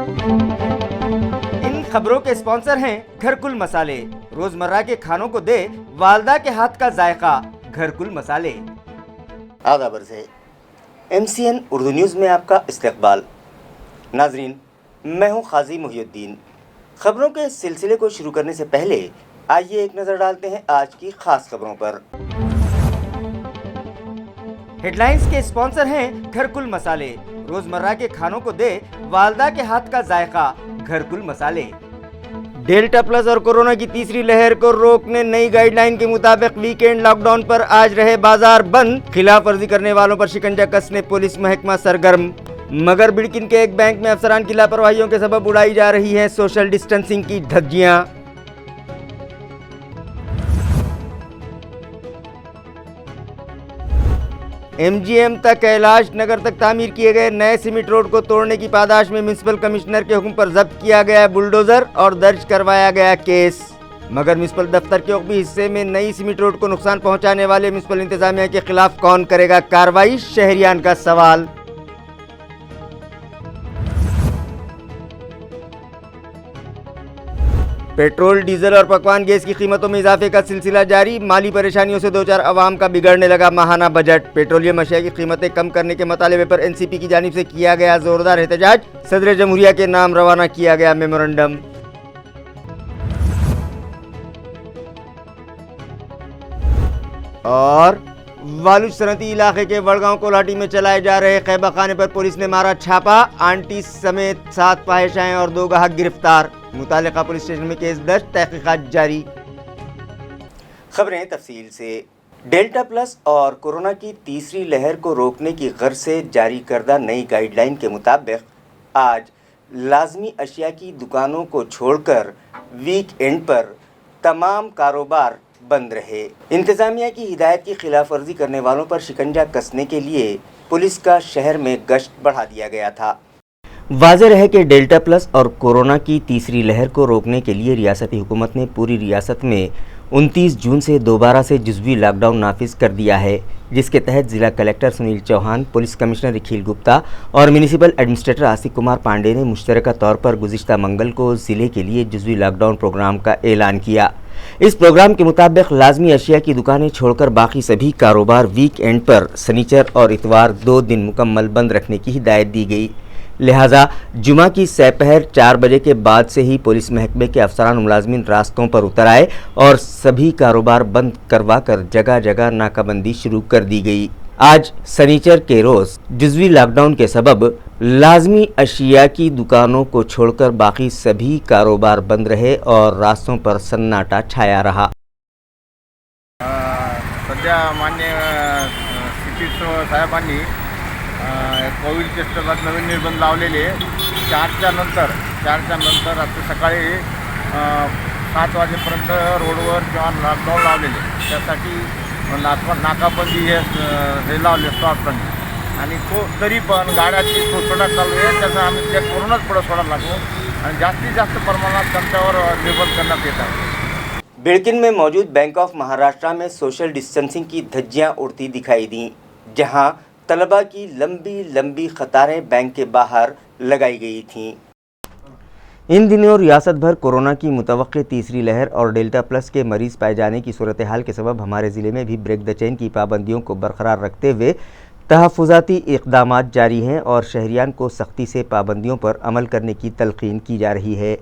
इन खबरों के स्पॉन्सर हैं घरकुल मसाले। रोजमर्रा के खानों को दे वालदा के हाथ का जायका, घरकुल मसाले। आदाब से MCN उर्दू न्यूज़ में आपका इस्तकबाल। नाजरीन, मैं हूं काजी मुहिउद्दीन। खबरों के सिलसिले को शुरू करने से पहले आइए एक नज़र डालते हैं आज की खास खबरों पर। हेडलाइंस के स्पॉन्सर हैं घरकुल मसाले। रोजमर्रा के खानों को दे वालदा के हाथ का जायका, घरकुल मसाले। डेल्टा प्लस और कोरोना की तीसरी लहर को रोकने नई गाइडलाइन के मुताबिक वीकेंड लॉकडाउन पर आज रहे बाजार बंद। खिलाफ वर्जी करने वालों पर शिकंजा कसने पुलिस महकमा सरगर्म। मगर बिड़किन के एक बैंक में अफसरान की लापरवाहियों के सबब उड़ाई जा रही हैं सोशल डिस्टेंसिंग की धज्जियां। MGM तक कैलाश नगर तक तामीर किए गए नए सीमेंट रोड को तोड़ने की पादाश में म्युनिसिपल कमिश्नर के हुक्म पर जब्त किया गया बुलडोजर और दर्ज करवाया गया केस। मगर म्युनिसिपल दफ्तर के उक्बी हिस्से में नई सीमेंट रोड को नुकसान पहुंचाने वाले म्युनिसिपल इंतजामिया के खिलाफ कौन करेगा कार्रवाई, शहरियान का सवाल। पेट्रोल, डीजल और पकवान गैस की कीमतों में इजाफे का सिलसिला जारी। माली परेशानियों से दो चार अवाम का बिगड़ने लगा माहाना बजट। पेट्रोलियम अशिया की कीमतें कम करने के मुतालबे पर NCP की जानिब से किया गया जोरदार एहतजाज। सदर जमहूरिया के नाम रवाना किया गया मेमोरेंडम। और वालूज सनती इलाके के वड़गांव कोल्हाटी में चलाए जा रहे खैबा खाने पर पुलिस ने मारा छापा। आंटी समेत 7 फाहिशाएं और 2 गाहक गिरफ्तार। मुतालिका पुलिस स्टेशन में केस दर्ज, तहकीकात जारी। खबरें तफसील से। डेल्टा प्लस और कोरोना की तीसरी लहर को रोकने की गर्ज से जारी करदा नई गाइडलाइन के मुताबिक आज लाजमी अशिया की दुकानों को छोड़कर वीक एंड पर तमाम कारोबार बंद रहे। इंतजामिया की हिदायत की खिलाफ वर्जी करने वालों पर शिकंजा कसने के लिए पुलिस का शहर में गश्त बढ़ा दिया गया था। वाज़ेह है कि डेल्टा प्लस और कोरोना की तीसरी लहर को रोकने के लिए रियासती हुकूमत ने पूरी रियासत में 29 जून से दोबारा से जुज़वी लॉकडाउन नाफिज कर दिया है, जिसके तहत ज़िला collector Sunil Chauhan, police commissioner Nikhil Gupta और म्यूनिसिपल एडमिनिस्ट्रेटर आसिफ कुमार पांडे ने मुश्तरका तौर पर गुज़िश्ता मंगल को ज़िले के लिए जुज़वी लॉकडाउन प्रोग्राम का ऐलान किया। इस प्रोग्राम के मुताबिक लाजमी अशिया की दुकानें छोड़कर बाकी सभी कारोबार वीक एंड पर शनिचर और इतवार 2 दिन मुकम्मल बंद रखने की हिदायत दी गई। लिहाजा जुमा की सपहर 4 बजे के बाद से ही पुलिस महकमे के अफसरान मुलाजमीन रास्तों पर उतर आए और सभी कारोबार बंद करवा कर जगह जगह नाकाबंदी शुरू कर दी गई। आज शनिचर के रोज़ जुज़वी लॉकडाउन के सबब लाजमी अशिया की दुकानों को छोड़कर बाकी सभी कारोबार बंद रहे और रास्तों पर सन्नाटा छाया रहा। सध्या मान्य चिकित्सक साहेबांनी कोविडच्या संदर्भात नवीन निर्बंध लावलेले 4च्या नंतर आता सकाळी 7 वाजेपर्यंत रोडवर किंवा लॉकडाऊन लावलेले, त्यासाठी नाकाबंदी हे लावले स्टॉपनी आणि तरी पण गाड्याची सोडा चालू आहे। त्याचा आम्ही चेक करूनच पुढे सोडायला लागलो आणि जास्तीत जास्त प्रमाणात त्यांच्यावर निर्बंध करण्यात येत आहे। बिड़किन में मौजूद बैंक ऑफ महाराष्ट्र में सोशल डिस्टेंसिंग की धज्जियां उड़ती दिखाई दी, जहां तलबा की लंबी लंबी कतारें बैंक के बाहर लगाई गई थीं। इन दिनों रियासत भर कोरोना की मुतवक्के तीसरी लहर और डेल्टा प्लस के मरीज़ पाए जाने की सूरत हाल के सबब हमारे ज़िले में भी ब्रेक द चेन की पाबंदियों को बरकरार रखते हुए तहफ़्फ़ुज़ाती इक़दामात जारी हैं और शहरियान को सख्ती से पाबंदियों पर अमल करने की तलक़ीन की जा रही है।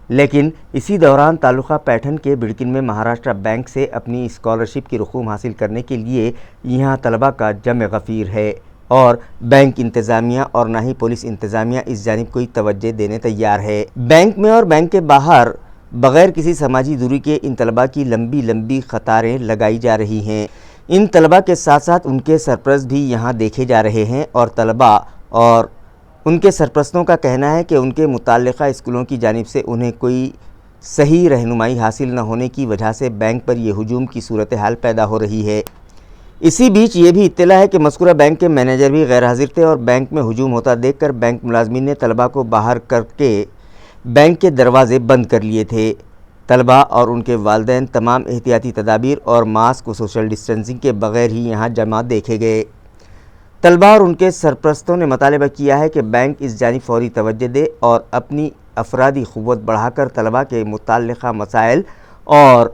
लेकिन इसी दौरान तालुका पैठन के बिड़किन में महाराष्ट्र बैंक से अपनी स्कॉलरशिप की रकूम हासिल करने के लिए यहाँ तलबा का जम गफ़ीर है और बैंक इंतज़ामिया और ना ही पुलिस इंतज़ामिया इस जानिब कोई तवज्जो देने तैयार है। बैंक में और बैंक के बाहर बग़ैर किसी समाजी दूरी के इन तलबा की लंबी लंबी कतारें लगाई जा रही हैं। इन तलबा के साथ साथ उनके सरपरस्त भी यहाँ देखे जा रहे हैं और तलबा और उनके सरपरस्तों का कहना है कि उनके मुताल्लिक़ा स्कूलों की जानिब से उन्हें कोई सही रहनुमाई हासिल न होने की वजह से बैंक पर यह हुजूम की सूरत हाल पैदा हो रही है। इसी बीच ये भी इत्तला है कि मज़कूरा बैंक के मैनेजर भी गैर हाजिर थे और बैंक में हुजूम होता देखकर बैंक मुलाजमीन ने तलबा को बाहर करके बैंक के दरवाजे बंद कर लिए थे। तलबा और उनके वालिदैन तमाम एहतियाती तदाबीर और मास्क व सोशल डिस्टेंसिंग के बग़ैर ही यहाँ जमा देखे गए। तलबा और उनके सरपरस्तों ने मुतालबा किया है कि बैंक इस जानिब फौरी तवज्जो दे और अपनी अफरादी क़ुव्वत बढ़ाकर तलबा के मुताल्लिक़ा मसाइल और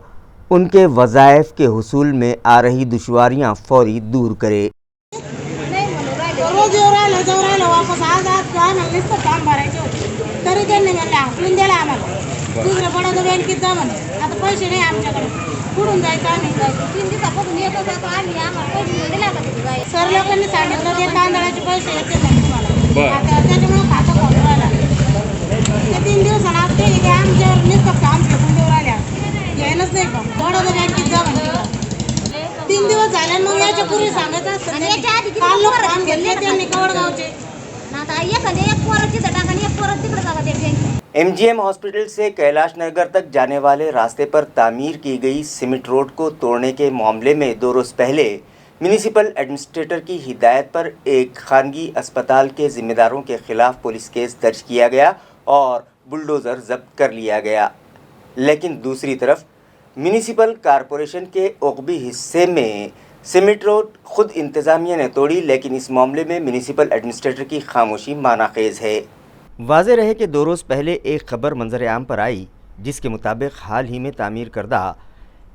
उनके वज़ाइफ के हुसूल में आ रही दुश्वारियाँ फौरी दूर करे। रोज येऊ राहिलं जाऊ राहिलं वापस आज आम्हाला नुसतं काम भरायचे होते तरी त्यांनी म्हणले हाकलून दिला आम्हाला दुसऱ्या पडायचं बँकेत जा म्हणे आता पैसे नाही आमच्याकडे कुठून जायचं आम्ही 3 दिवसापासून येतच होतो आम्ही आम्हाला पैसे दिला का सर लोकांनी सांगितलं ते तांदळाचे पैसे येते नाही तुम्हाला आता त्याच्यामुळे खातं खोलून राहिला ते 3 दिवसांना आज ते आमच्यावर नुसतं काम फेकून देऊ राहिल्या घ्यायलाच नाही का पडायचं बँकेत जा म्हणे 3 दिवस झाले मग याच्या पूर्वी सांगायचं असतं काल लोक काम घेतले त्यांनी कवडगावचे आता एक पोराची टाका आणि एक पोरं तिकडे जागा ते MGM हॉस्पिटल से कैलाश नगर तक जाने वाले रास्ते पर तामीर की गई सीमेंट रोड को तोड़ने के मामले में 2 रोज़ पहले म्यूनिसिपल एडमिनिस्ट्रेटर की हिदायत पर एक खानगी अस्पताल के ज़िम्मेदारों के खिलाफ पुलिस केस दर्ज किया गया और बुलडोज़र जब्त कर लिया गया। लेकिन दूसरी तरफ म्यूनिसिपल कॉरपोरेशन के उक़बी हिस्से में सीमेंट रोड खुद इंतज़ामिया ने तोड़ी, लेकिन इस मामले में म्यूनिसिपल एडमिनिस्ट्रेटर की खामोशी मानाखेज़ है। वाज़ेह रहे कि 2 रोज़ पहले एक ख़बर मंजर आम पर आई जिसके मुताबिक हाल ही में तामीर करदा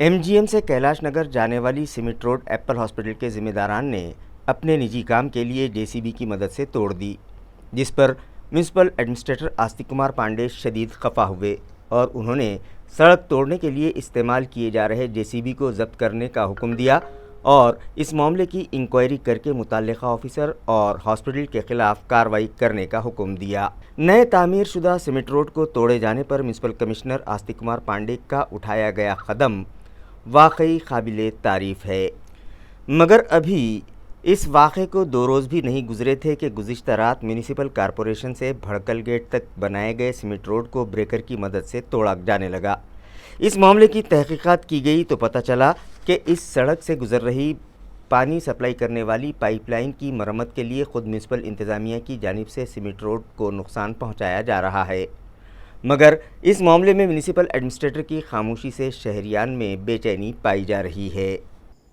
MGM से कैलाश नगर जाने वाली सीमेंट रोड एप्पल हॉस्पिटल के ज़िम्मेदारान ने अपने निजी काम के लिए JCB की मदद से तोड़ दी, जिस पर म्यूनिसिपल एडमिनिस्ट्रेटर आस्तिक कुमार पांडे शदीद खफा हुए और उन्होंने सड़क तोड़ने के लिए इस्तेमाल किए जा रहे JCB को ज़ब्त करने का हुक्म दिया और इस मामले की इंक्वायरी करके मुतल्लिक़ा ऑफिसर और हॉस्पिटल के ख़िलाफ़ कार्रवाई करने का हुक्म दिया। नए तामीर शुदा सीमेंट रोड को तोड़े जाने पर म्यूनिसिपल कमिश्नर आस्तिक कुमार पांडे का उठाया गया कदम वाकई काबिले तारीफ़ है, मगर अभी इस वाक़े को 2 रोज़ भी नहीं गुजरे थे कि गुज़िश्ता रात म्यूनिसिपल कॉरपोरेशन से भड़कल गेट तक बनाए गए सीमेंट रोड को ब्रेकर की मदद से तोड़ा जाने लगा। इस मामले की तहकीकात की गई तो पता चला कि इस सड़क से गुजर रही पानी सप्लाई करने वाली पाइपलाइन की मरम्मत के लिए ख़ुद म्यूनिसिपल इंतज़ामिया की जानिब से सीमेंट रोड को नुकसान पहुँचाया जा रहा है, मगर इस मामले में म्यूनिसिपल एडमिनिस्ट्रेटर की खामोशी से शहरियान में बेचैनी पाई जा रही है।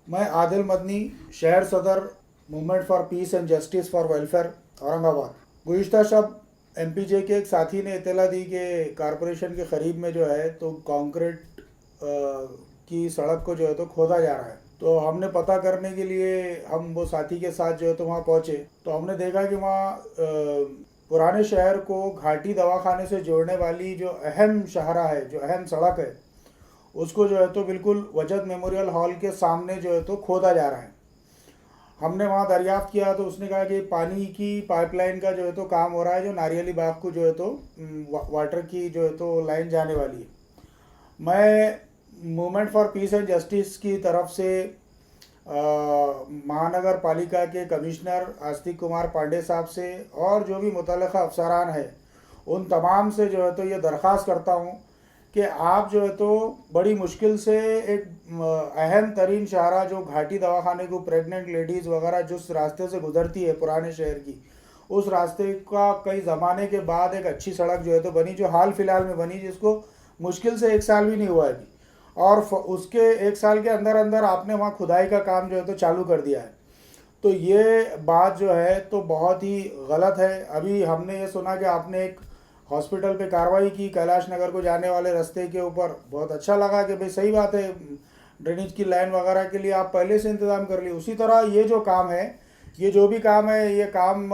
मैं आदिल मदनी, शहर सदर, movement for peace and justice for welfare, Aurangabad. गुज़िश्ता शब MPJ के एक साथी ने इत्तला दी कि कॉरपोरेशन के करीब में जो है तो कंक्रीट की सड़क को जो है तो खोदा जा रहा है। तो हमने पता करने के लिए हम वो साथी के साथ जो है तो वहाँ पहुँचे तो हमने देखा कि वहाँ पुराने शहर को घाटी दवाखाने से जोड़ने वाली जो अहम शाहरा है, जो अहम सड़क है, उसको जो है तो बिल्कुल वजद मेमोरियल हॉल के सामने जो है तो खोदा जा रहा है। हमने वहाँ दरियाफ्त किया तो उसने कहा कि पानी की पाइपलाइन का जो है तो काम हो रहा है, जो नारियली बाग को जो है तो वाटर की जो है तो लाइन जाने वाली है। मैं movement for peace and justice की तरफ से महानगर पालिका के कमिश्नर आस्तिक कुमार पांडे साहब से और जो भी मुतल्लिक़ा अफसरान है उन तमाम से जो है तो ये दरख्वास्त करता हूँ कि आप जो है तो बड़ी मुश्किल से एक अहम तरीन शाहरा जो घाटी दवाखाने को प्रेग्नेंट लेडीज़ वगैरह जिस रास्ते से गुजरती है पुराने शहर की, उस रास्ते का कई ज़माने के बाद एक अच्छी सड़क जो है तो बनी, जो हाल फिलहाल में बनी, जिसको मुश्किल से 1 साल भी नहीं हुआ है अभी, और उसके 1 साल के अंदर अंदर आपने वहाँ खुदाई का काम जो है तो चालू कर दिया है। तो ये बात जो है तो बहुत ही गलत है। अभी हमने ये सुना कि आपने एक हॉस्पिटल पे कार्रवाई की कैलाश नगर को जाने वाले रास्ते के ऊपर, बहुत अच्छा लगा कि भाई सही बात है, ड्रेनेज की लाइन वगैरह के लिए आप पहले से इंतज़ाम कर लिए। उसी तरह ये जो काम है, ये जो भी काम है, ये काम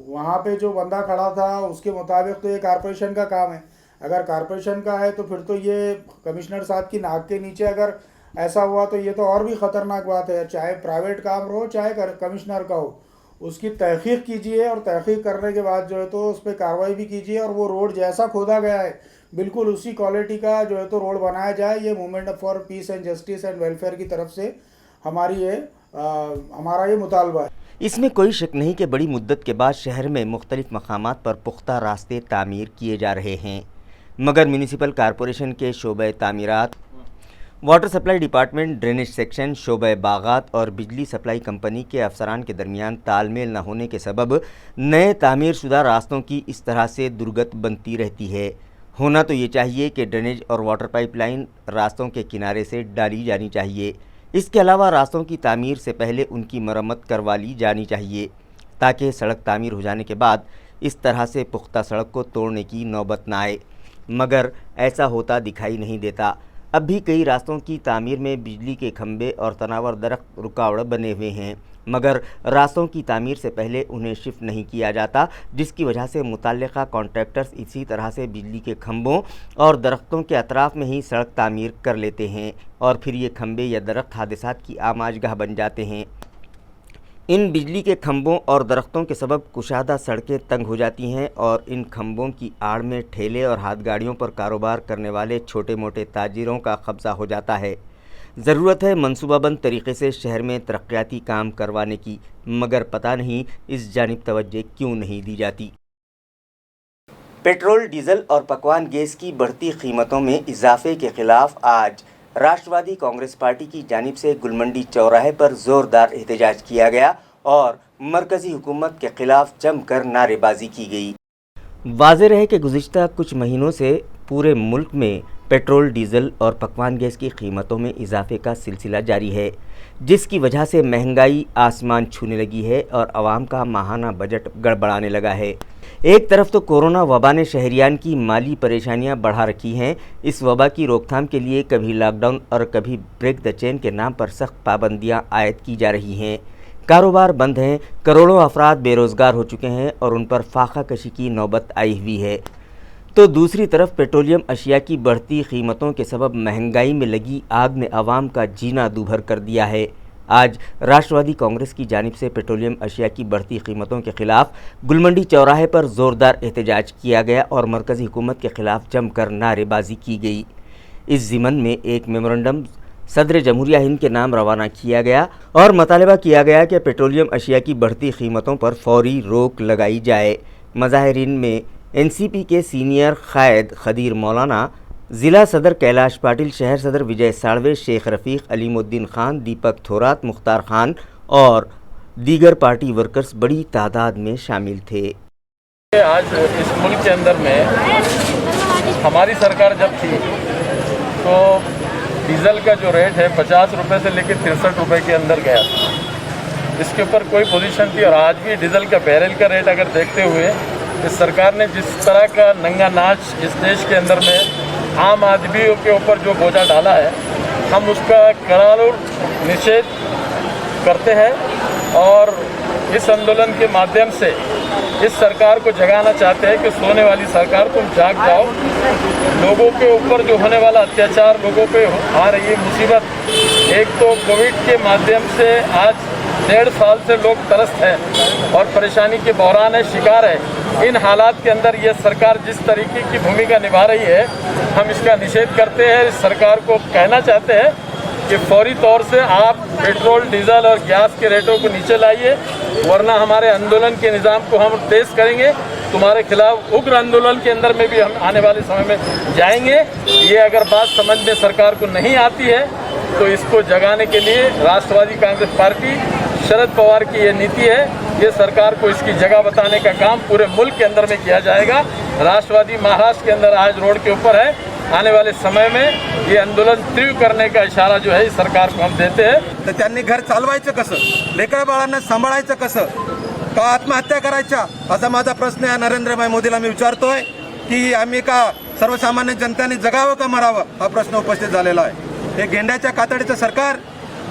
वहाँ पे जो बंदा खड़ा था उसके मुताबिक तो ये कॉरपोरेशन का काम है। अगर कॉरपोरेशन का है तो फिर तो ये कमिश्नर साहब की नाक के नीचे अगर ऐसा हुआ तो ये तो और भी ख़तरनाक बात है। चाहे प्राइवेट काम हो चाहे कमिश्नर का हो, उसकी तहक़ीक़ कीजिए और तहक़ीक़ करने के बाद जो है तो उस पर कार्रवाई भी कीजिए और वो रोड जैसा खोदा गया है बिल्कुल उसी क्वालिटी का जो है तो रोड बनाया जाए। ये movement for peace and justice and welfare की तरफ से हमारा ये मुतालबा है। इसमें कोई शक नहीं कि बड़ी मुद्दत के बाद शहर में मुख्तलिफ मकामात पर पुख्ता रास्ते तामीर किए जा रहे हैं, मगर म्यूनिसिपल कॉरपोरेशन के शोबे तामीरात, water supply department, drainage section, शोबे बागात और बिजली सप्लाई कंपनी के अफसरान के दरमियान तालमेल न होने के सबब नए तामीर शुदा रास्तों की इस तरह से दुर्गत बनती रहती है। होना तो ये चाहिए कि ड्रेनेज और वाटर पाइपलाइन रास्तों के किनारे से डाली जानी चाहिए, اس کے علاوہ راستوں کی تعمیر سے پہلے ان کی مرمت کروا لی جانی چاہیے تاکہ سڑک تعمیر ہو جانے کے بعد اس طرح سے پختہ سڑک کو توڑنے کی نوبت نہ آئے، مگر ایسا ہوتا دکھائی نہیں دیتا۔ اب بھی کئی راستوں کی تعمیر میں بجلی کے کھمبے اور تناور درخت رکاوٹ بنے ہوئے ہیں، مگر راستوں کی تعمیر سے پہلے انہیں شفٹ نہیں کیا جاتا، جس کی وجہ سے متعلقہ کانٹریکٹرز اسی طرح سے بجلی کے کھمبوں اور درختوں کے اطراف میں ہی سڑک تعمیر کر لیتے ہیں اور پھر یہ کھمبے یا درخت حادثات کی آماج گاہ بن جاتے ہیں۔ ان بجلی کے کھمبوں اور درختوں کے سبب کشادہ سڑکیں تنگ ہو جاتی ہیں اور ان کھمبوں کی آڑ میں ٹھیلے اور ہاتھ گاڑیوں پر کاروبار کرنے والے چھوٹے موٹے تاجروں کا قبضہ ہو جاتا ہے۔ ضرورت ہے منصوبہ بند طریقے سے شہر میں ترقیاتی کام کروانے کی، مگر پتہ نہیں اس جانب توجہ کیوں نہیں دی جاتی۔ پیٹرول، ڈیزل اور پکوان گیس کی بڑھتی قیمتوں میں اضافے کے خلاف آج راشٹروادی کانگریس پارٹی کی جانب سے گلمنڈی چوراہے پر زوردار احتجاج کیا گیا اور مرکزی حکومت کے خلاف جم کر نعرے بازی کی گئی۔ واضح رہے کہ گزشتہ کچھ مہینوں سے پورے ملک میں پیٹرول، ڈیزل اور پکوان گیس کی قیمتوں میں اضافے کا سلسلہ جاری ہے، جس کی وجہ سے مہنگائی آسمان چھونے لگی ہے اور عوام کا ماہانہ بجٹ گڑبڑانے لگا ہے۔ ایک طرف تو کورونا وبا نے شہریان کی مالی پریشانیاں بڑھا رکھی ہیں۔ اس وبا کی روک تھام کے لیے کبھی لاک ڈاؤن اور کبھی بریک دا چین کے نام پر سخت پابندیاں عائد کی جا رہی ہیں، کاروبار بند ہیں، کروڑوں افراد بے روزگار ہو چکے ہیں اور ان پر فاقہ کشی کی نوبت آئی ہوئی ہے۔ تو دوسری طرف پیٹرولیم اشیاء کی بڑھتی قیمتوں کے سبب مہنگائی میں لگی آگ نے عوام کا جینا دوبھر کر دیا ہے۔ آج راشٹروادی کانگریس کی جانب سے پیٹرولیم اشیاء کی بڑھتی قیمتوں کے خلاف گلمنڈی چوراہے پر زوردار احتجاج کیا گیا اور مرکزی حکومت کے خلاف جم کر نعرے بازی کی گئی۔ اس ضمن میں ایک میمورنڈم صدر جمہوریہ ہند کے نام روانہ کیا گیا اور مطالبہ کیا گیا کہ پیٹرولیم اشیاء کی بڑھتی قیمتوں پر فوری روک لگائی جائے۔ مظاہرین میں این سی پی کے سینئر قائد خدیر مولانا، ضلع صدر کیلاش پاٹل، شہر صدر وجے ساڑوے، شیخ رفیق، علیم الدین خان، دیپک تھورات، مختار خان اور دیگر پارٹی ورکرز بڑی تعداد میں شامل تھے۔ آج اس ملک کے اندر میں ہماری سرکار جب تھی تو ڈیزل کا جو ریٹ ہے 50 روپے سے لے کے 63 روپے کے اندر گیا تھا، اس کے اوپر کوئی پوزیشن تھی۔ اور آج بھی ڈیزل کا بیرل کا ریٹ اگر دیکھتے ہوئے اس سرکار نے جس طرح کا ننگا ناچ اس دیش کے اندر میں عام آدمیوں کے اوپر جو بوجھا ڈالا ہے، ہم اس کا کراڑوں نشید کرتے ہیں اور اس آندولن کے مادھیم سے اس سرکار کو جگانا چاہتے ہیں کہ سونے والی سرکار تم جاگ جاؤ۔ لوگوں کے اوپر جو ہونے والا اتیاچار، لوگوں پہ آ رہی مصیبت، ایک تو کووڈ کے مادھیم سے آج 1.5 سال سے لوگ ترست ہیں اور پریشانی کے بحران ہے، شکار ہے۔ ان حالات کے اندر یہ سرکار جس طریقے کی بھومکا نبھا رہی ہے، ہم اس کا نشید کرتے ہیں۔ اس سرکار کو کہنا چاہتے ہیں کہ فوری طور سے آپ پیٹرول، ڈیزل اور گیس کے ریٹوں کو نیچے لائیے، ورنہ ہمارے آندولن کے نظام کو ہم تیز کریں گے۔ تمہارے خلاف اگر آندولن کے اندر میں بھی ہم آنے والے سمے میں جائیں گے۔ یہ اگر بات سمجھ میں سرکار کو نہیں آتی ہے تو اس کو جگانے کے لیے راشٹروادی کانگریس پارٹی، شرد پوار کی یہ نیتی ہے، یہ سرکار کو اس کی جگہ بتانے کا کام پورے ملک کے اندر میں کیا جائے گا۔ راشٹروادی مہاراشٹر کے اندر آج روڈ کے اوپر ہے، آنے والے سمے میں یہ आंदोलन तीव्र करने का इशारा जो है सरकार को हम देते हैं। तर त्यांनी घर चालवायचं कसं, लेकरं बाळांना सांभाळायचं कसं, का आत्महत्या करायच्या, असा माझा प्रश्न आहे नरेंद्र मोदीला मी विचारतोय की आम्ही का सर्वसामान्य जनतेने जगावं का मरावं, हा प्रश्न उपस्थित झालेला आहे। हे गेंड्याच्या कातडीचं सरकार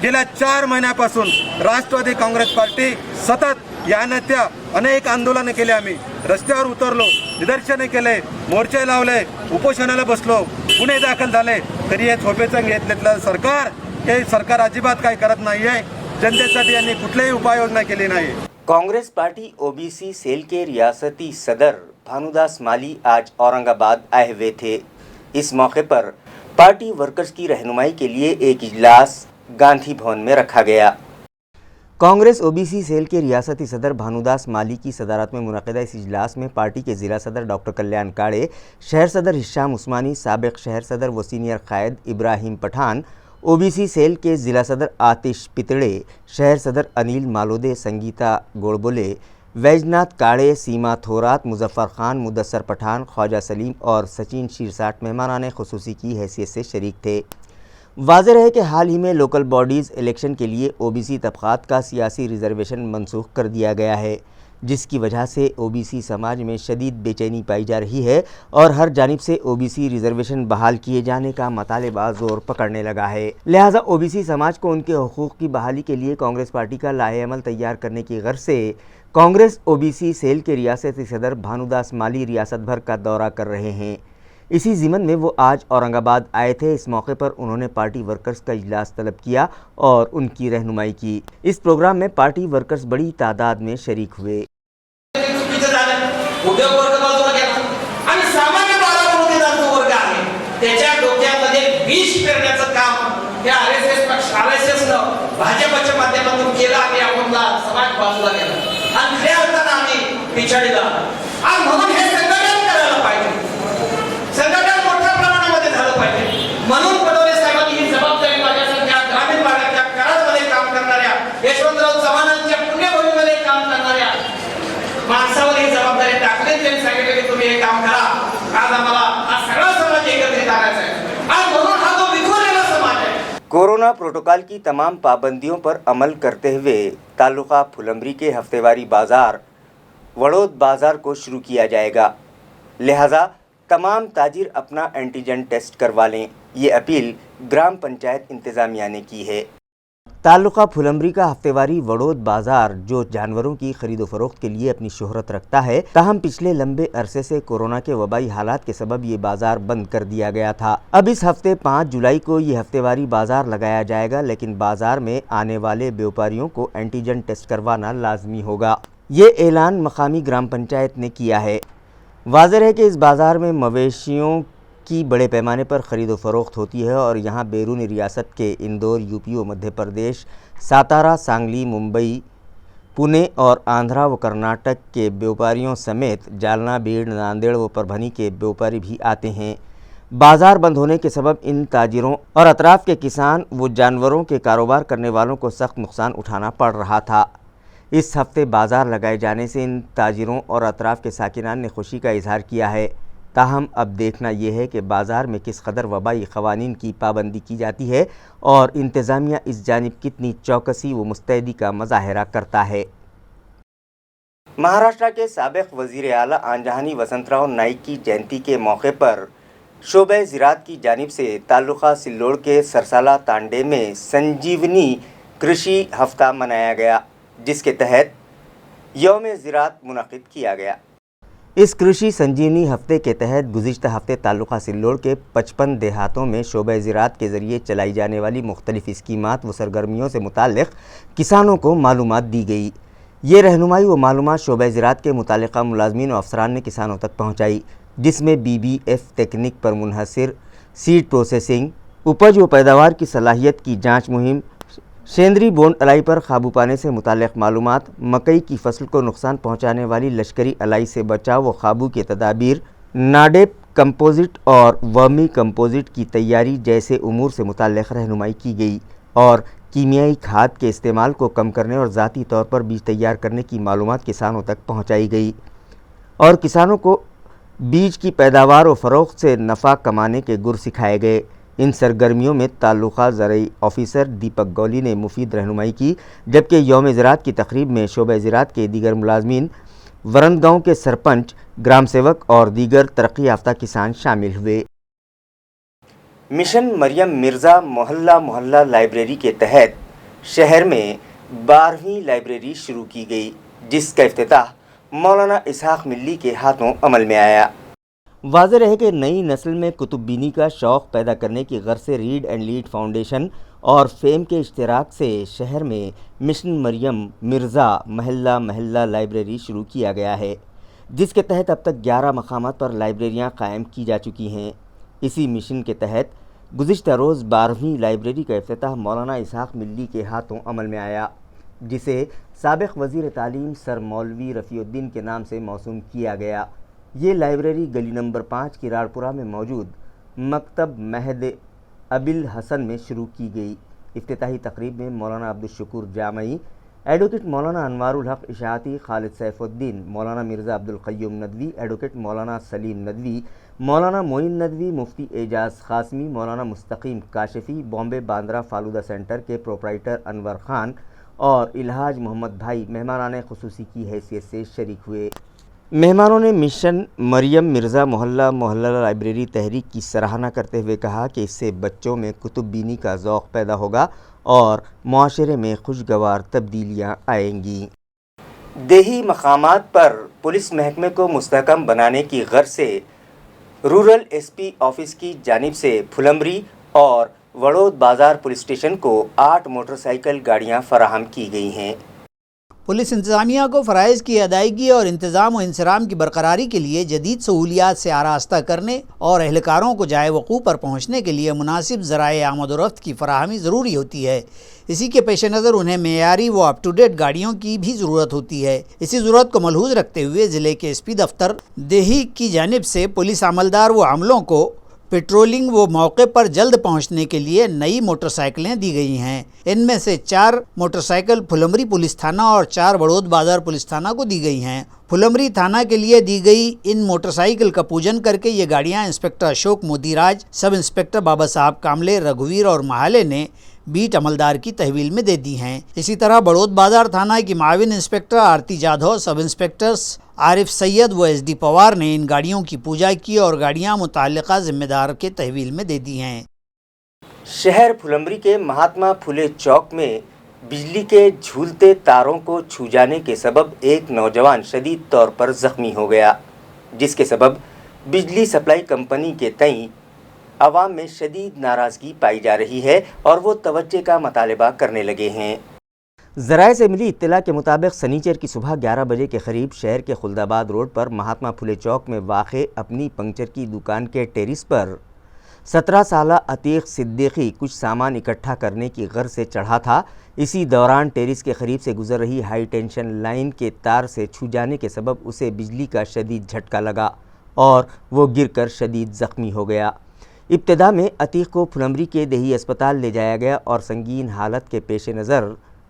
गेल्या 4 महिन्यापासून राष्ट्रवादी काँग्रेस पार्टी सतत या नेत्या अनेक आंदोलनं केली, आम्ही रस्त्यावर उतरलो, निदर्शने केले, मोर्चे लावले, उपोषणाला बसलो, गुन्हे दाखल झाले, तरी हे झोपेचं घेतलेलं सरकार, हे सरकार अजिबात काही करत नाहीये। जनतेसाठी यांनी कुठलीही उपाययोजना केली नाही। कांग्रेस पार्टी ओबीसी सेल के रियासती सदर भानुदास माली आज औरंगाबाद आए हुए थे। इस मौके पर पार्टी वर्कर्स की रहनुमाई के लिए एक इजलास गांधी भवन में रखा गया। कांग्रेस ओबीसी सेल के रियासती सदर भानुदास माली की सदारत में मुनक़िदा इस इजलास में पार्टी के ज़िला सदर डॉक्टर कल्याण काड़े, शहर सदर हिशाम उस्मानी, साबिक़ शहर सदर व सीनियर क़ायद इब्राहिम पठान, ओबीसी सेल के ज़िला सदर आतिश पितड़े, शहर सदर अनिल मालोदे, संगीता गोड़बोले, वैजनाथ काड़े, सीमा थोरात, मुजफ्फर खान, मुदस्सर पठान, ख्वाजा सलीम और सचिन शीरसाट मेहमानाने ख़ुसूसी की हैसियत से शरीक थे। واضح رہے کہ حال ہی میں لوکل باڈیز الیکشن کے لیے او بی سی طبقات کا سیاسی ریزرویشن منسوخ کر دیا گیا ہے، جس کی وجہ سے او بی سی سماج میں شدید بے چینی پائی جا رہی ہے اور ہر جانب سے او بی سی ریزرویشن بحال کیے جانے کا مطالبہ زور پکڑنے لگا ہے۔ لہٰذا او بی سی سماج کو ان کے حقوق کی بحالی کے لیے کانگریس پارٹی کا لائحہ عمل تیار کرنے کی غرض سے Congress O B C cell کے ریاستی صدر بھانو داس مالی ریاست بھر کا دورہ کر رہے ہیں۔ اسی ضمن میں وہ آج اورنگ آباد آئے تھے۔ اس موقع پر انہوں نے پارٹی ورکرز کا اجلاس طلب کیا اور ان کی رہنمائی کی۔ اس پروگرام میں پارٹی ورکرز بڑی تعداد میں شریک ہوئے۔ उद्योग वर्ग बाजूला गेला आणि सामान्य बाजारपेठेचा वर्ग आहे त्याच्या डोक्यामध्ये विष पेरण्याचं काम हे आरएसएसनं भाजपच्या माध्यमातून केलं आणि आपला समाज बाजूला गेला आणि खऱ्या अर्थानं आम्ही पिछाडीला आणि म्हणून हे संघटन करायला पाहिजे। संघटन मोठ्या प्रमाणामध्ये झालं पाहिजे। म्हणून फडणवीस साहेबांनी ही जबाबदारी माझ्यासारख्या ग्रामीण भागाच्या कराडमध्ये काम करणाऱ्या यशवंतराव चव्हाणांच्या पुण्यभूमीमध्ये काम करणाऱ्या माणसावर ही जबाबदारी टाकली। त्यांनी सांगितलं की तुम्ही हे काम करा। आज आम्हाला हा सगळा समाज एकत्रित आणायचा आहे आणि म्हणून हा जो विखुरलेला समाज आहे। कोरोना प्रोटोकॉल की तमाम पाबंदियों पर अमल करते हुए तालुका फुलंब्री के हफ्तेवारी बाजार वड़ोद बाजार को शुरू किया जाएगा। लिहाजा तमाम ताजिर अपना एंटीजन टेस्ट करवा लें। ये अपील ग्राम पंचायत इंतज़ामिया ने की है। तालुका फुलंब्री का हफ्तेवारी वड़ोद बाजार जो जानवरों की खरीदो फरोख्त के लिए अपनी शोहरत रखता है, ताहम पिछले लंबे अरसे से कोरोना के वबाई हालात के सबब ये बाजार बंद कर दिया गया था। अब इस हफ्ते 5 जुलाई को ये हफ्तेवारी बाजार लगाया जाएगा, लेकिन बाजार में आने वाले व्यापारियों को एंटीजन टेस्ट करवाना लाजमी होगा। ये ऐलान मकामी ग्राम पंचायत ने किया है। वाज़ेह है कि इस बाजार में मवेशियों की बड़े पैमाने पर ख़रीदो फरोख्त होती है और यहाँ बैरूनी रियासत के इंदौर, यूपी व मध्य प्रदेश, सातारा, सांगली, मुंबई, पुणे और आंध्रा व कर्नाटक के व्यापारियों समेत जालना, बीड़, नांदेड़ व परभनी के व्यापारी भी आते हैं। बाज़ार बंद होने के सबब इन ताजिरों और अतराफ़ के किसान व जानवरों के कारोबार करने वालों को सख्त नुकसान उठाना पड़ रहा था। इस हफ्ते बाज़ार लगाए जाने से इन ताजिरों और अतराफ़ के साकिनान ने खुशी का इजहार किया है। ताहम अब देखना यह है कि बाज़ार में किस कदर वबाई क़वानीन की पाबंदी की जाती है और इंतज़ामिया इस जानिब कितनी चौकसी व मुस्तैदी का मुज़ाहरा करता है। महाराष्ट्र के साबिक़ वज़ीर आला आंजहानी वसंतराव नाइक की जयंती के मौके पर शोबे ज़राअत की जानिब से तालुका सिल्लोड़ के सरसाला तांडे में संजीवनी कृषि हफ्ता मनाया गया, जिसके तहत यौम ज़राअत मुनक़िद किया गया। इस कृषि संजीवनी हफ्ते के तहत गुज़िश्ता हफ्ते तालुका सिल्लोड़ के 55 देहातों में शोबे ज़राअत के ज़रिए चलाई जाने वाली मुख्तलिफ़ स्कीमात व सरगर्मियों से मुताल्लिक़ किसानों को मालूमात दी गई। ये रहनुमाई व मालूमात शोबे ज़राअत के मुताल्लिक़ा मुलाज़मीन व अफसरान ने किसानों तक पहुँचाई, जिसमें BBF तकनीक पर मुनहसर सीड प्रोसेसिंग, उपज व पैदावार की सलाहियत की जाँच मुहिम, शेंद्री बोंड अलाई पर काबू पाने से मुताल्लिक़ मालूमात, मकई की फसल को नुकसान पहुँचाने वाली लश्करी अलाई से बचाव व काबू के तदाबीर, नाडेप कंपोजिट और वर्मी कंपोजिट की तैयारी जैसे उमूर से मुताल्लिक़ रहनुमाई की गई और कीमियाई खाद के इस्तेमाल को कम करने और ज़ाती तौर पर बीज तैयार करने की मालूमात किसानों तक पहुँचाई गई और किसानों को बीज की पैदावार व फ़रोख्त से नफ़ा कमाने के गुर सिखाए गए। इन सरगर्मियों में तालुका ज़राई ऑफिसर दीपक गौली ने मुफीद रहनुमाई की, जबकि यौम ज़राअत की तकरीब में शोबे ज़राअत के दीगर मुलाज़मीन, वरंद गाँव के सरपंच, ग्राम सेवक और दीगर तरक्की याफ्ता किसान शामिल हुए। मिशन मरियम मिर्ज़ा मोहल्ला मोहल्ला लाइब्रेरी के तहत शहर में 12वीं लाइब्रेरी शुरू की गई, जिसका इफ्तिताह मौलाना इसहाक मिल्ली के हाथों अमल में आया। वाज़ेह है कि नई नस्ल में कुतुब्बीनी का शौक़ पैदा करने की गर्ज से रीड एंड लीड फाउंडेशन और फेम के इश्तराक से शहर में मिशन मरियम मिर्ज़ा महल्ला महल्ला लाइब्रेरी शुरू किया गया है, जिसके तहत अब तक 11 मकामात पर लाइब्रेरियाँ कायम की जा चुकी हैं। इसी मिशन के तहत गुज़िश्ता रोज़ 12वीं लाइब्रेरी का इफ्तिताह मौलाना इसहाक मिल्ली के हाथों अमल में आया, जिसे साबिक़ वज़ीर तालीम सर मौलवी रफ़ीउद्दीन के नाम से मौसूम किया गया। ये लाइब्रेरी गली नंबर 5 किराड़पुरा में मौजूद मकतब महद अबिल हसन में शुरू की गई। इफ्तिताही तकरीब में मौलाना अब्दुल शकूर जामई, ایڈوکیٹ مولانا انوار الحق اشاعتی، خالد سیف الدین، مولانا مرزا عبدالقیوم ندوی، ایڈوکیٹ مولانا سلیم ندوی، مولانا معین ندوی، مفتی اعجاز قاسمی، مولانا مستقیم کاشفی، بامبے باندرا فالودہ سینٹر کے پروپرائٹر انور خان اور الحاج محمد بھائی مہمانان خصوصی کی حیثیت سے شریک ہوئے۔ مہمانوں نے مشن مریم مرزا محلہ لائبریری تحریک کی سراہنا کرتے ہوئے کہا کہ اس سے بچوں میں کتب بینی کا ذوق پیدا ہوگا اور معاشرے میں خوشگوار تبدیلیاں آئیں گی۔ دیہی مقامات پر پولیس محکمے کو مستحکم بنانے کی غرض سے رورل ایس پی آفس کی جانب سے پھلمبری اور وڑود بازار پولیس اسٹیشن کو 8 موٹر سائیکل گاڑیاں فراہم کی گئی ہیں۔ پولیس انتظامیہ کو فرائض کی ادائیگی اور انتظام و انصرام کی برقراری کے لیے جدید سہولیات سے آراستہ کرنے اور اہلکاروں کو جائے وقوع پر پہنچنے کے لیے مناسب ذرائع آمد و رفت کی فراہمی ضروری ہوتی ہے۔ اسی کے پیش نظر انہیں معیاری و اپ ٹو ڈیٹ گاڑیوں کی بھی ضرورت ہوتی ہے۔ اسی ضرورت کو ملحوظ رکھتے ہوئے ضلع کے ایس پی دفتر دیہی کی جانب سے پولیس عملدار و عملوں کو پیٹرولنگ و موقع پر جلد پہنچنے کے لیے نئی موٹر سائیکلیں دی گئی ہیں۔ ان میں سے 4 موٹر سائیکل پھلمبری پولیس تھانہ اور 4 وڑود بازار پولیس تھانہ کو دی گئی ہیں۔ پھلمبری تھانہ کے لیے دی گئی ان موٹر سائیکل کا پوجن کر کے یہ گاڑیاں انسپکٹر اشوک مودی راج، سب انسپکٹر بابا صاحب کاملے، رگھویر اور مہالے نے بیٹ عملدار کی تحویل میں دے دی ہیں۔ اسی طرح بڑود بازار تھانہ کی معاون انسپکٹر آرتی جادھو، سب انسپکٹرز عارف سید و ایس ڈی پوار نے ان گاڑیوں کی پوجا کی اور گاڑیاں متعلقہ ذمہ دار کے تحویل میں دے دی ہیں۔ شہر پھلمبری کے مہاتما پھولے چوک میں بجلی کے جھولتے تاروں کو چھو جانے کے سبب ایک نوجوان شدید طور پر زخمی ہو گیا، جس کے سبب بجلی سپلائی کمپنی کے تئیں عوام میں شدید ناراضگی پائی جا رہی ہے اور وہ توجہ کا مطالبہ کرنے لگے ہیں۔ ذرائع سے ملی اطلاع کے مطابق سنیچر کی صبح 11 بجے کے قریب شہر کے خلد آباد روڈ پر مہاتما پھولے چوک میں واقع اپنی پنکچر کی دکان کے ٹیرس پر 17 سالہ عتیق صدیقی کچھ سامان اکٹھا کرنے کی غرض سے چڑھا تھا۔ اسی دوران ٹیرس کے قریب سے گزر رہی ہائی ٹینشن لائن کے تار سے چھو جانے کے سبب اسے بجلی کا شدید جھٹکا لگا اور وہ گر کر شدید زخمی ہو گیا۔ ابتدا میں عتیق کو پھلمبری کے دیہی اسپتال لے جایا گیا اور سنگین حالت کے پیش نظر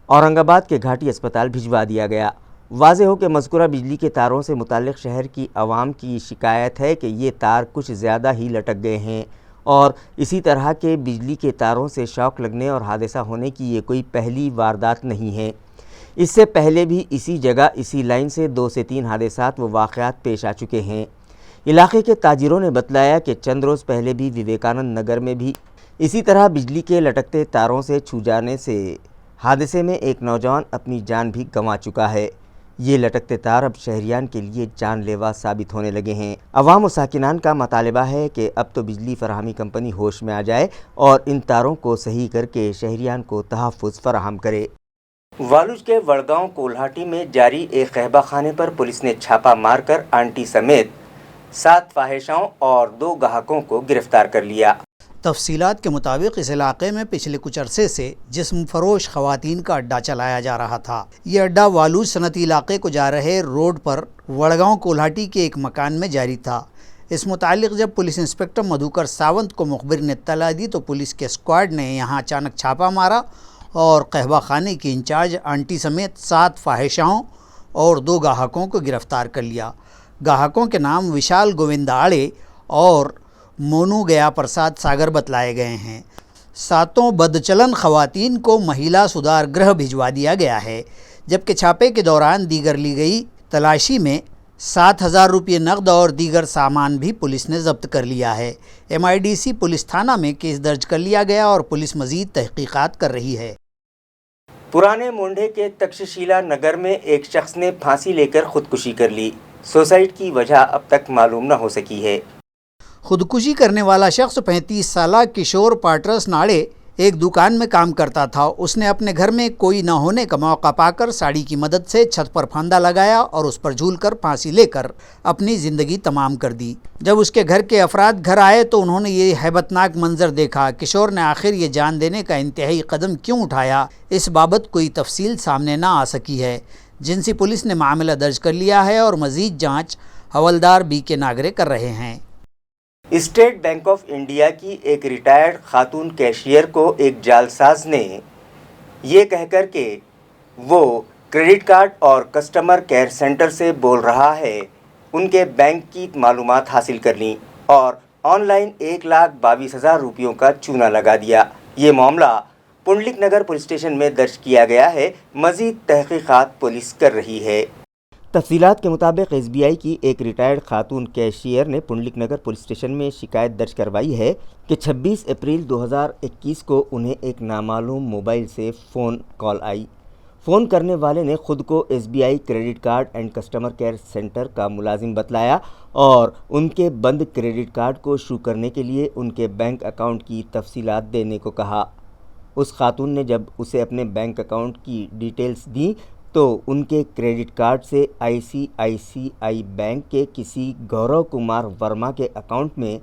اورنگ آباد کے گھاٹی اسپتال بھجوا دیا گیا۔ واضح ہو کہ مذکورہ بجلی کے تاروں سے متعلق شہر کی عوام کی شکایت ہے کہ یہ تار کچھ زیادہ ہی لٹک گئے ہیں اور اسی طرح کے بجلی کے تاروں سے شاک لگنے اور حادثہ ہونے کی یہ کوئی پہلی واردات نہیں ہے۔ اس سے پہلے بھی اسی جگہ اسی لائن سے 2 سے 3 حادثات و واقعات پیش آ چکے ہیں۔ علاقے کے تاجروں نے بتلایا کہ چند روز پہلے بھی وویکانند نگر میں بھی اسی طرح بجلی کے لٹکتے تاروں سے چھو جانے سے حادثے میں ایک نوجوان اپنی جان بھی گنوا چکا ہے۔ یہ لٹکتے تار اب شہریان کے لیے جان لیوا ثابت ہونے لگے ہیں۔ عوام و ساکنان کا مطالبہ ہے کہ اب تو بجلی فراہمی کمپنی ہوش میں آ جائے اور ان تاروں کو صحیح کر کے شہریان کو تحفظ فراہم کرے۔ والوج کے وڑگاؤں کولہاٹی میں جاری ایک قہبہ خانے پر پولیس نے چھاپہ مار کر آنٹی سمیت 7 فاحشاؤں اور 2 گاہکوں کو گرفتار کر لیا۔ تفصیلات کے مطابق اس علاقے میں پچھلے کچھ عرصے سے جسم فروش خواتین کا اڈہ چلایا جا رہا تھا۔ یہ اڈہ والوج صنعتی علاقے کو جا رہے روڈ پر وڑگاؤں کولہاٹی کے ایک مکان میں جاری تھا۔ اس متعلق جب پولیس انسپکٹر مدھوکر ساونت کو مخبر نے اطلاع دی تو پولیس کے اسکواڈ نے یہاں اچانک چھاپہ مارا اور قہوہ خانے کی انچارج آنٹی سمیت 7 فاحشاؤں اور 2 گاہکوں کو گرفتار کر لیا۔ گاہکوں کے نام وشال گووندا آڑے اور مونو گیا پرساد ساگر بتلائے گئے ہیں۔ 7 بدچلن خواتین کو مہیلا سدھار گرہ بھجوا دیا گیا ہے، جبکہ چھاپے کے دوران دیگر لی گئی تلاشی میں 7,000 روپے نقد اور دیگر سامان بھی پولیس نے ضبط کر لیا ہے۔ MIDC پولیس تھانہ میں کیس درج کر لیا گیا اور پولیس مزید تحقیقات کر رہی ہے۔ پرانے مونڈے کے تکششیلا نگر میں ایک شخص نے پھانسی لے کر خودکشی کر لی۔ سوسائڈ کی وجہ اب تک معلوم نہ ہو سکی ہے۔ خودکشی کرنے والا شخص 35 سالہ کشور پاٹرس ناڑے ایک دکان میں کام کرتا تھا۔ اس نے اپنے گھر میں کوئی نہ ہونے کا موقع پا کر ساڑی کی مدد سے چھت پر پھاندا لگایا اور اس پر جھول کر پھانسی لے کر اپنی زندگی تمام کر دی۔ جب اس کے گھر کے افراد گھر آئے تو انہوں نے یہ ہیبتناک منظر دیکھا۔ کشور نے آخر یہ جان دینے کا انتہائی قدم کیوں اٹھایا، اس بابت کوئی تفصیل سامنے نہ آ سکی ہے۔ جنسی پولیس نے معاملہ درج کر لیا ہے اور مزید جانچ حوالدار BK ناگرے کر رہے ہیں۔ اسٹیٹ بینک آف انڈیا کی ایک ریٹائرڈ خاتون کیشیئر کو ایک جعلساز نے یہ کہہ کر کہ وہ क्रेडिट कार्ड और कस्टमर केयर सेंटर से बोल रहा है, उनके बैंक की मालूमात हासिल कर ली और ऑनलाइन 1,22,000 रुपयों का चूना लगा दिया। ये मामला पुंडलिक नगर पुलिस स्टेशन में दर्ज किया गया है। मज़ीद तहकीकात पुलिस कर रही है। तफसीलात के मुताबिक SBI की एक रिटायर्ड खातून कैशियर ने पुंडलिक नगर पुलिस स्टेशन में शिकायत दर्ज करवाई है कि 26 अप्रैल 2021 को उन्हें एक नामालूम मोबाइल से फ़ोन कॉल आई। फ़ोन करने वाले ने ख़ुद को SBI credit card and customer care centre का मुलाजिम बतलाया और उनके बंद क्रेडिट कार्ड को शू करने के लिए उनके बैंक अकाउंट की तफसीलात देने को कहा। उस खातून ने जब उसे अपने बैंक अकाउंट की डिटेल्स दी तो उनके क्रेडिट कार्ड से ICICI बैंक के किसी गौरव कुमार वर्मा के अकाउंट में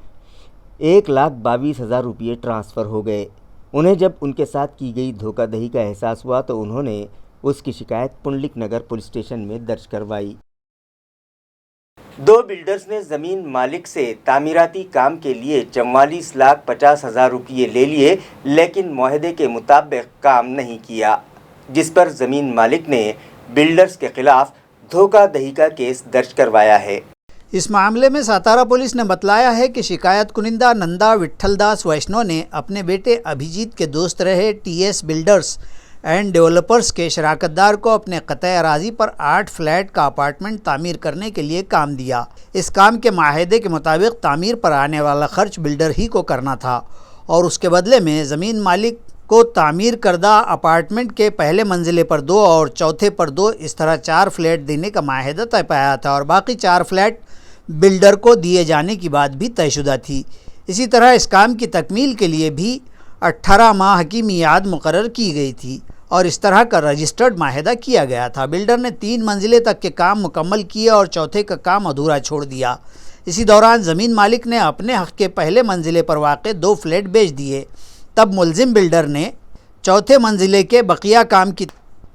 1,22,000 रुपये ट्रांसफ़र हो गए। उन्हें जब उनके साथ की गई धोखाधड़ी का एहसास हुआ तो उन्होंने उसकी शिकायत पुंडलिक नगर पुलिस स्टेशन में दर्ज करवाई। दो बिल्डर्स ने ज़मीन मालिक से तामीराती काम के लिए 44,50,000 रुपये ले लिए, लेकिन मुआहदे के मुताबिक काम नहीं किया, जिस पर ज़मीन मालिक ने बिल्डर्स के खिलाफ धोखाधड़ी का केस दर्ज करवाया है। इस मामले में सातारा पुलिस ने बतलाया है कि शिकायत कुनिंदा नंदा विट्ठलदास वैष्णो ने अपने बेटे अभिजीत के दोस्त रहे TS बिल्डर्स एंड डेवलपर्स के शराकतदार को अपने क़तई अराज़ी पर 8 फ्लैट का अपार्टमेंट तामीर करने के लिए काम दिया। इस काम के माहदे के मुताबिक तामीर पर आने वाला खर्च बिल्डर ही को करना था और उसके बदले में ज़मीन मालिक को तामीर करदा अपार्टमेंट के पहले मंजिले पर 2 और चौथे पर 2 इस तरह 4 फ्लैट देने का माहदा तय पाया था और बाकी 4 फ्लैट बिल्डर को दिए जाने की बात भी तयशुदा थी। इसी तरह इस काम की तकमील के लिए भी 18 माह की मियाद मुकर्रर की गई थी और इस तरह का रजिस्टर्ड माहदा किया गया था। बिल्डर ने 3 मंजिले तक के काम मुकम्मल किए और चौथे का काम अधूरा छोड़ दिया। इसी दौरान ज़मीन मालिक ने अपने हक़ के पहले मंजिले पर वाक़े 2 फ्लैट बेच दिए। तब मुलजिम बिल्डर ने चौथे मंजिले के बकिया काम की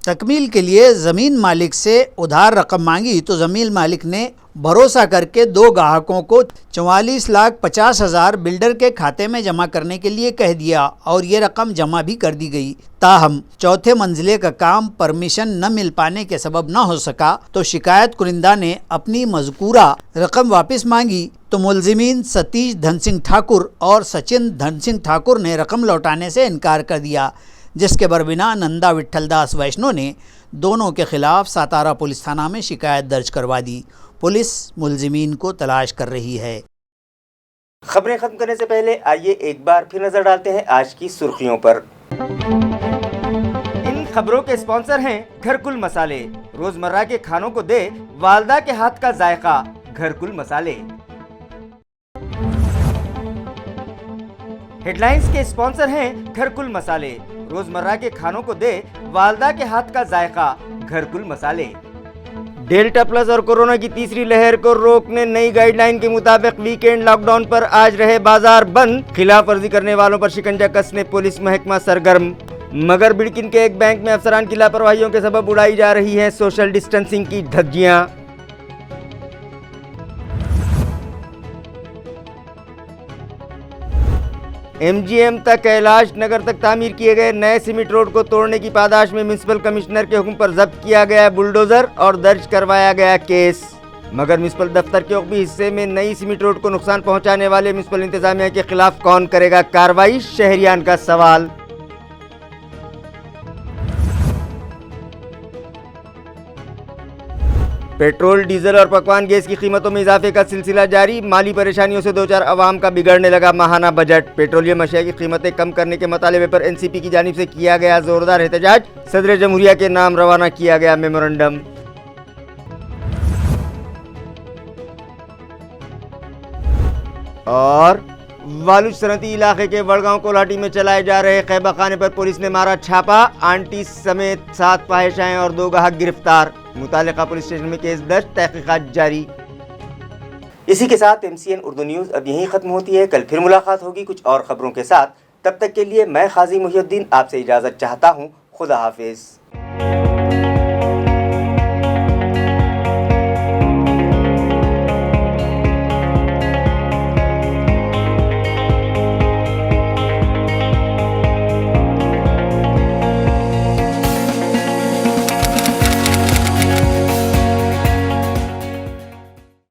तकमील के लिए ज़मीन मालिक से उधार रकम मांगी तो ज़मीन मालिक ने भरोसा करके 2 ग्राहकों को 44,50,000 बिल्डर के खाते में जमा करने के लिए कह दिया और ये रकम जमा भी कर दी गई। ताहम चौथे मंजिले का काम परमिशन न मिल पाने के सबब न हो सका तो शिकायत कुनिंदा ने अपनी मज़कूरा रकम वापस मांगी तो मुलजिमीन सतीश धन सिंह ठाकुर और सचिन धन सिंह ठाकुर ने रकम लौटाने से इनकार कर दिया, जिसके बरबिना नंदा विट्ठलदास वैष्णो ने दोनों के खिलाफ सातारा पुलिस थाना में शिकायत दर्ज करवा दी। पुलिस मुलजिमीन को तलाश कर रही है। खबरें खत्म करने से पहले आइए एक बार फिर नजर डालते हैं आज की सुर्खियों पर। इन खबरों के स्पॉन्सर हैं घरकुल मसाले, रोजमर्रा के खानों को दे वालदा के हाथ का जायका, घरकुल मसाले। हेडलाइंस के स्पॉन्सर हैं घरकुल मसाले, रोजमर्रा के खानों को दे वालदा के हाथ का जायका, घरकुल मसाले। डेल्टा प्लस और कोरोना की तीसरी लहर को रोकने नई गाइडलाइन के मुताबिक वीकेंड लॉकडाउन पर आज रहे बाजार बंद। खिलाफ वर्जी करने वालों पर शिकंजा कसने पुलिस महकमा सरगर्म। मगर बिड़किन के एक बैंक में अफसरान की लापरवाहियों के सबब उड़ाई जा रही है सोशल डिस्टेंसिंग की धज्जियां। MGM तक कैलाश नगर तक तामीर किए गए नए सीमेंट रोड को तोड़ने की पादाश में म्युनिसिपल कमिश्नर के हुक्म पर जब्त किया गया बुलडोजर और दर्ज करवाया गया केस। मगर म्युनिसिपल दफ्तर के उक्बी हिस्से में नई सीमेंट रोड को नुकसान पहुंचाने वाले म्युनिसिपल इंतजामिया के खिलाफ कौन करेगा कार्रवाई, शहरियान का सवाल। पेट्रोल, डीजल और पकवान गैस की कीमतों में इजाफे का सिलसिला जारी। माली परेशानियों से 2-4 अवाम का बिगड़ने लगा माहाना बजट। पेट्रोलियम अशिया की कीमतें कम करने के मुतालबे पर NCP की जानिब से किया गया जोरदार एहतजाज। सदर जमहूरिया के नाम रवाना किया गया मेमोरेंडम। और वालूज सनती इलाके के वड़गांव कोल्हाटी में चलाए जा रहे खैबा खाने पर पुलिस ने मारा छापा। आंटी समेत 7 फाहिशाएं और 2 गाहक गिरफ्तार। मुतालिका पुलिस स्टेशन में केस दर्ज, तहकीकात जारी। इसी के साथ MCN उर्दू न्यूज़ अब यहीं ख़त्म होती है। कल फिर मुलाकात होगी कुछ और ख़बरों के साथ। तब तक के लिए मैं खाजी मुहिउद्दीन आपसे इजाज़त चाहता हूँ। खुदा हाफिज़।